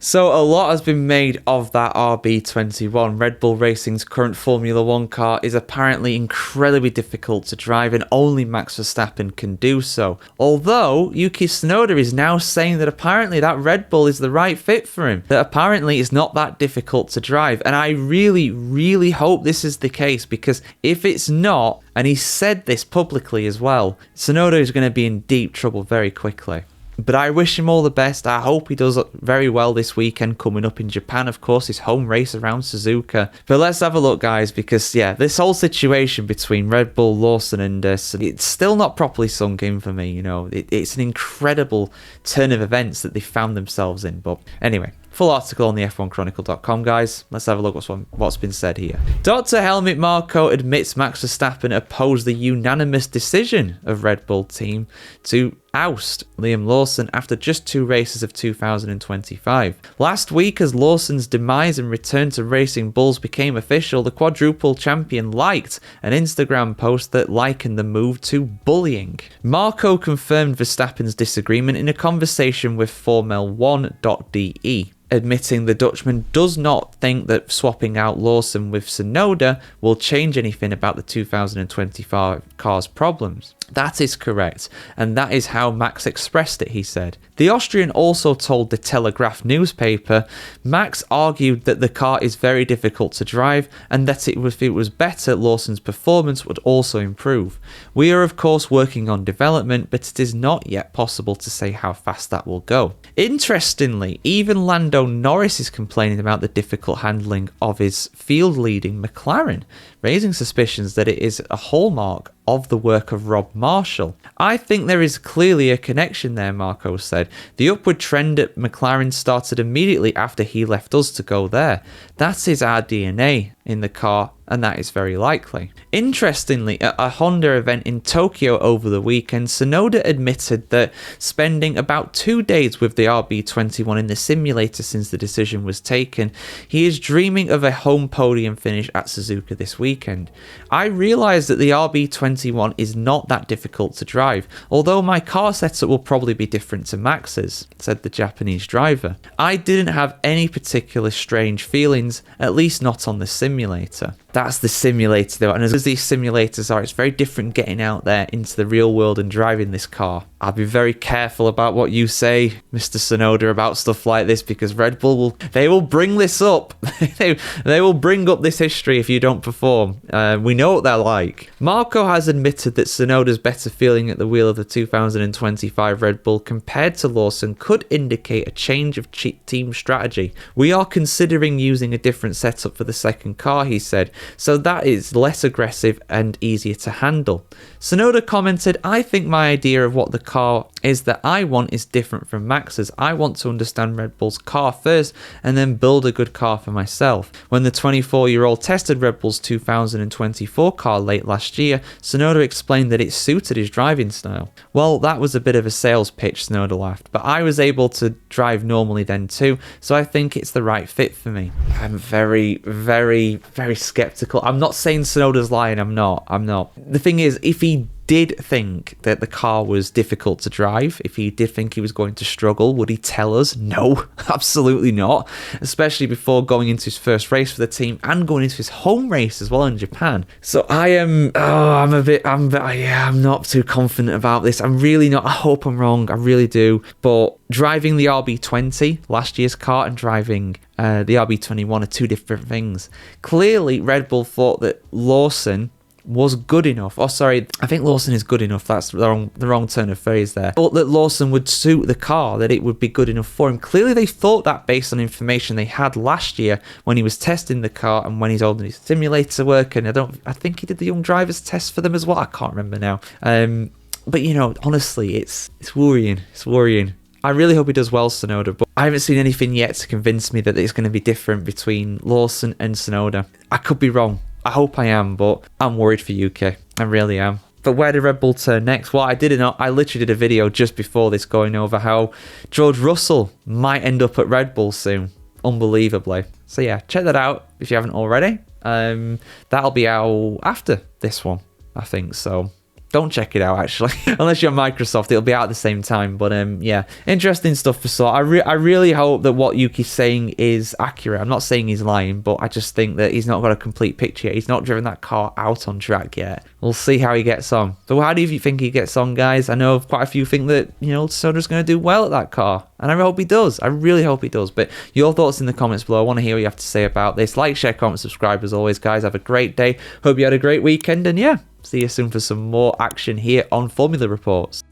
So a lot has been made of that RB21. Red Bull Racing's current Formula 1 car is apparently incredibly difficult to drive and only Max Verstappen can do so. Although Yuki Tsunoda is now saying that apparently that Red Bull is the right fit for him. That apparently it's not that difficult to drive. And I really, really hope this is the case, because if it's not, and he said this publicly as well, Tsunoda is going to be in deep trouble very quickly. But I wish him all the best. I hope he does very well this weekend coming up in Japan, of course, his home race around Suzuka. But let's have a look, guys, because, yeah, this whole situation between Red Bull, Lawson and it's still not properly sunk in for me, you know. It's an incredible turn of events that they found themselves in. But anyway, full article on the F1Chronicle.com, guys. Let's have a look what's been said here. Dr. Helmut Marko admits Max Verstappen opposed the unanimous decision of Red Bull team to oust Liam Lawson after just 2 races of 2025. Last week, as Lawson's demise and return to Racing Bulls became official, the quadruple champion liked an Instagram post that likened the move to bullying. Marko confirmed Verstappen's disagreement in a conversation with Formel1.de. Admitting the Dutchman does not think that swapping out Lawson with Tsunoda will change anything about the 2025 car's problems. That is correct, and that is how Max expressed it, he said. The Austrian also told the Telegraph newspaper, Max argued that the car is very difficult to drive and that if it was better, Lawson's performance would also improve. We are of course working on development, but it is not yet possible to say how fast that will go. Interestingly, even Lando Norris is complaining about the difficult handling of his field-leading McLaren, raising suspicions that it is a hallmark of the work of Rob Marshall. I think there is clearly a connection there, Marko said. The upward trend at McLaren started immediately after he left us to go there. That is our DNA in the car, and that is very likely. Interestingly, at a Honda event in Tokyo over the weekend, Tsunoda admitted that spending about 2 days with the RB21 in the simulator since the decision was taken, he is dreaming of a home podium finish at Suzuka this weekend. I realised that the RB21 is not that difficult to drive, although my car setup will probably be different to Max's, said the Japanese driver. I didn't have any particular strange feelings, at least not on the simulator. That's the simulator though, and as these simulators are, it's very different getting out there into the real world and driving this car. I'll be very careful about what you say, Mr. Tsunoda, about stuff like this, because Red Bull will bring this up. they will bring up this history if you don't perform. We know what they're like. Marko has admitted that Tsunoda's better feeling at the wheel of the 2025 Red Bull compared to Lawson could indicate a change of team strategy. We are considering using a different setup for the second car, he said, so that is less aggressive and easier to handle. Tsunoda commented, I think my idea of what the car is that I want is different from Max's. I want to understand Red Bull's car first and then build a good car for myself. When the 24-year-old tested Red Bull's 2024 car late last year, Tsunoda explained that it suited his driving style. Well, that was a bit of a sales pitch, Tsunoda laughed, but I was able to drive normally then too, so I think it's the right fit for me. I'm very, very, very skeptical. I'm not saying Tsunoda's lying, I'm not. The thing is, if he did think that the car was difficult to drive, if he did think he was going to struggle, would he tell us? No, absolutely not. Especially before going into his first race for the team and going into his home race as well in Japan. So I'm not too confident about this. I'm really not. I hope I'm wrong. I really do. But driving the RB20, last year's car, and driving the RB21 are two different things. Clearly, Red Bull thought that Lawson was good enough. I think Lawson is good enough. That's the wrong turn of phrase there. Thought that Lawson would suit the car, that it would be good enough for him. Clearly they thought that based on information they had last year when he was testing the car and when he's holding his simulator work, and I think he did the young drivers test for them as well. I can't remember now. But you know, honestly, it's worrying. It's worrying. I really hope he does well, Tsunoda, but I haven't seen anything yet to convince me that it's going to be different between Lawson and Tsunoda. I could be wrong. I hope I am, but I'm worried for Yuki. I really am. But where did Red Bull turn next? Well, I literally did a video just before this going over how George Russell might end up at Red Bull soon. Unbelievably. So yeah, check that out if you haven't already. That'll be out after this one, I think. So don't check it out, actually. Unless you're Microsoft, it'll be out at the same time. But yeah, interesting stuff for sure. I really hope that what Yuki's saying is accurate. I'm not saying he's lying, but I just think that he's not got a complete picture yet. He's not driven that car out on track yet. We'll see how he gets on. So how do you think he gets on, guys? I know quite a few think that, you know, Tsunoda's going to do well at that car. And I hope he does. I really hope he does. But your thoughts in the comments below. I want to hear what you have to say about this. Like, share, comment, subscribe as always, guys. Have a great day. Hope you had a great weekend. And yeah, see you soon for some more action here on Formula Reports.